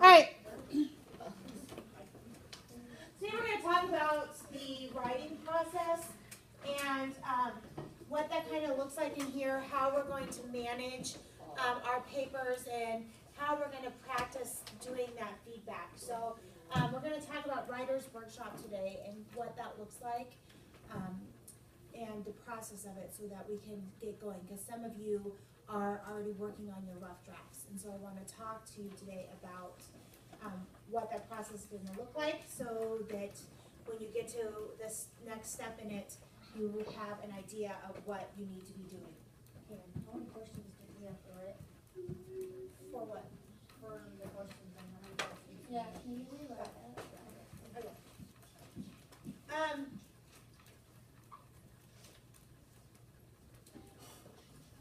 right. Today we're going to talk about the writing process and what that kind of looks like in here, how we're going to manage our papers, and how we're going to practice doing that feedback. So we're going to talk about Writer's Workshop today and what that looks like and the process of it so that we can get going, because some of you are already working on your rough drafts. And so I want to talk to you today about what that process is going to look like so that when you get to this next step in it, you will have an idea of what you need to be doing. Okay, how many questions did we have for it? For what? For the questions on how many questions? Yeah, can you read that? Okay.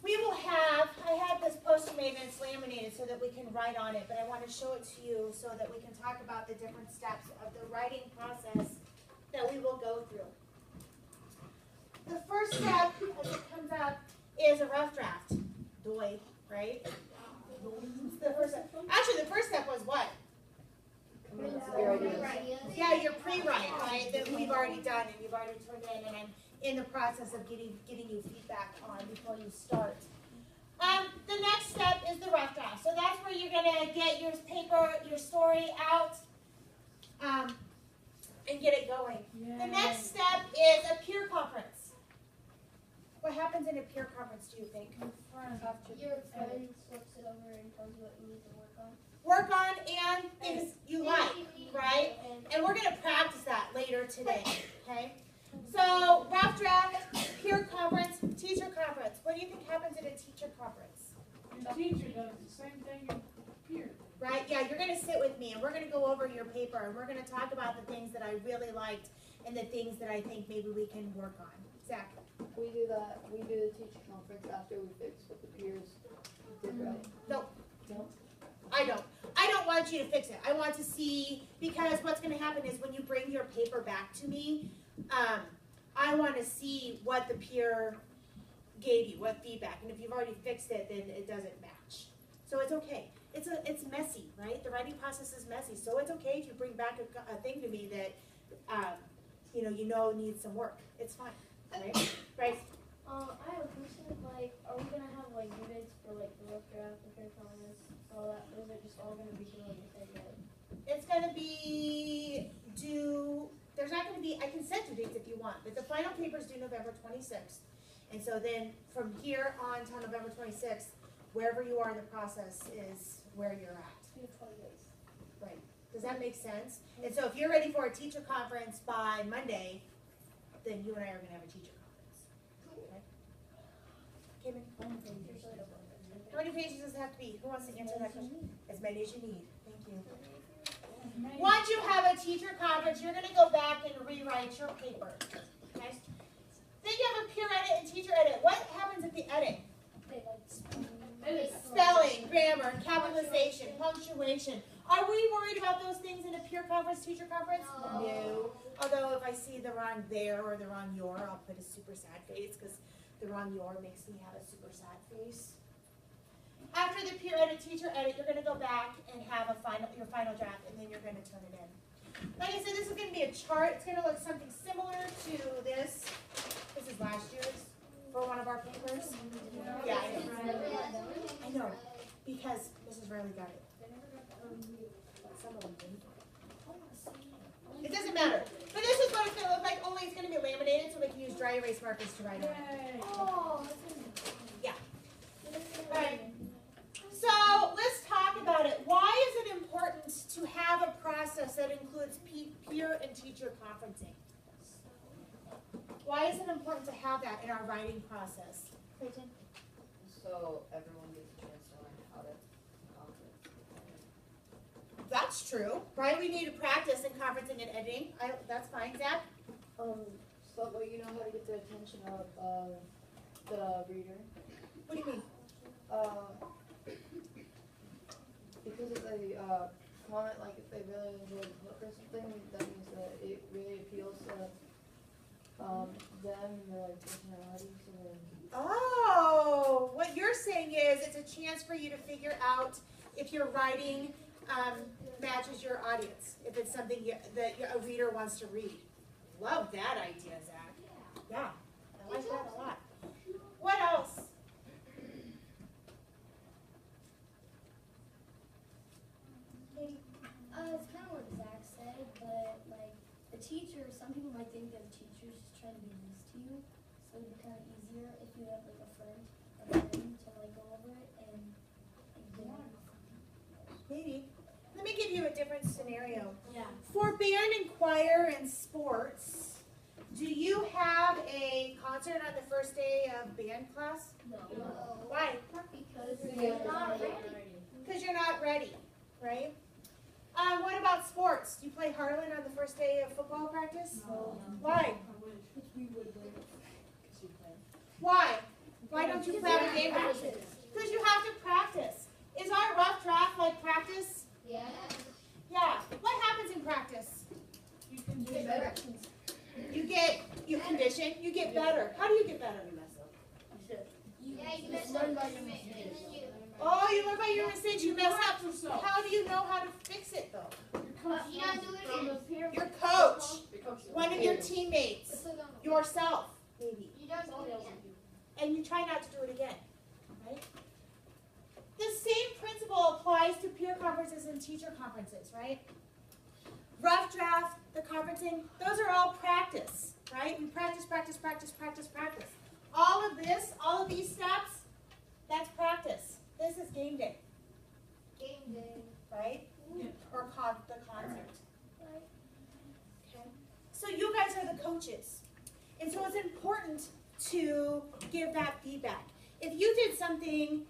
We will have, I had this post-it made and it's laminated so that we can write on it, but I want to show it to you so that we can talk about the different steps of the writing process that we will go through. The first step, as it comes up, is a rough draft. Doy, right? The first step. Actually, the first step was what? Yeah, your pre-write, right? That we've already done and you've already turned in, and I'm in the process of giving you feedback on before you start. The next step is the rough draft. So that's where you're going to get your paper, your story out, and get it going. Yay. The next step is a peer conference. What happens in a peer conference, do you think? Your friend looks it over and tells you what you need to work on. Work on and things you like, right? And we're going to practice that later today, okay? So, rough draft, peer conference, teacher conference. What do you think happens in a teacher conference? Your teacher does the same thing your peer. Right? Yeah, you're going to sit with me and we're going to go over your paper and we're going to talk about the things that I really liked and the things that I think maybe we can work on. Zach? We do that. We do the teacher conference after we fix what the peers did right. No. I don't want you to fix it. I want to see, because what's going to happen is when you bring your paper back to me, I want to see what the peer gave you, what feedback. And if you've already fixed it, then it doesn't match. So it's okay. It's messy, right? The writing process is messy. So it's okay if you bring back a thing to me that you know needs some work. It's fine, right? Right? I have a question. Like, are we gonna have like units for like the rough draft, the peer comments, all that? Or is it just all gonna be due on the same day? It's going to be due. There's not going to be. I can set you dates if you want, but the final paper is due November 26th, and so then from here on till November 26th, wherever you are in the process is where you're at. We have 20 days. Right. Does that make sense? And so if you're ready for a teacher conference by Monday, then you and I are going to have a teacher conference. Okay? Caitlin? How many pages does it have to be? Who wants to answer that question? As many as you need. Thank you. Once you have a teacher conference, you're going to go back and rewrite your paper. Okay? Then you have a peer edit and teacher edit. What happens at the edit? Spelling, grammar, capitalization, punctuation. Are we worried about those things in a peer conference, teacher conference? No. Although if I see the wrong there or the wrong your, I'll put a super sad face because the wrong your makes me have a super sad face. After the peer edit, teacher edit, you're going to go back and have your final draft, and then you're going to turn it in. Like I said, this is going to be a chart. It's going to look something similar to this. This is last year's for one of our papers. Yeah, I know. Because Mrs. Riley got it. Some of them didn't. It doesn't matter. But this is what it's going to look like, only it's going to be laminated so we can use dry erase markers to write on it. Oh, Yeah. All right. So let's talk about it. Why is it important to have a process that includes peer and teacher conferencing? Why is it important to have that in our writing process? Clayton? So everyone gets a chance to learn how to conference. That's true, right? We need to practice in conferencing and editing. That's fine. Zach? So well, you know how to get the attention of the reader. What do you mean? Because if they comment, like if they really enjoy the book or something, that means that it really appeals to them and their like personality. So Oh, what you're saying is it's a chance for you to figure out if you're writing matches your audience, if it's something that a reader wants to read. Love that idea, Zach. Yeah, I like that a lot. What else? It's kind of what Zach said, but like the teacher, some people might think that a teacher's just trying to be nice to you, so it'd be kind of easier if you have like a friend to like go over it and get it. Maybe. Let me give you a different scenario. Yeah. For band and choir and sports, do you have a concert on the first day of band class? No. Why? Because you're not ready. Because you're not ready, right? What about sports? Do you play Harlan on the first day of football practice? No. Why? I wish. We would win. Why? Why don't you play on a game? Because you have to practice. Is our rough draft like practice? Yeah. Yeah. What happens in practice? You can do Get better. directions. You condition, you get better. How do you get better? Yeah, you just learn by your mistakes. Oh, you learn by your mistakes, you mess up. Yourself. How do you know how to fix it though? You don't do it. Your coach, one of your teammates, yourself, maybe. You don't do it again. And you try not to do it again, right? The same principle applies to peer conferences and teacher conferences, right? Rough draft, the conferencing, those are all practice, right? We practice, practice, practice, practice, practice. All of this, all of these steps, that's practice. This is game day, Game day. right? Yeah. Or the concert. Okay. So you guys are the coaches. And so it's important to give that feedback. If you did something,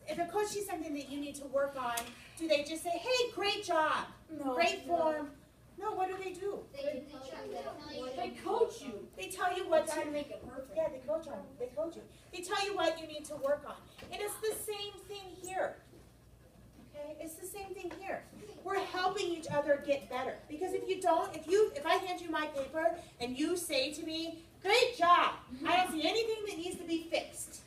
if a coach sees something that you need to work on, do they just say, hey, great job, great form? No, what do? They coach you. They tell you what to make it perfect. Yeah, they coach on. They coach you. They tell you what you need to work on. And it's the same thing here. Okay? It's the same thing here. We're helping each other get better. Because if you don't, if I hand you my paper and you say to me, great job, I don't see anything that needs to be fixed.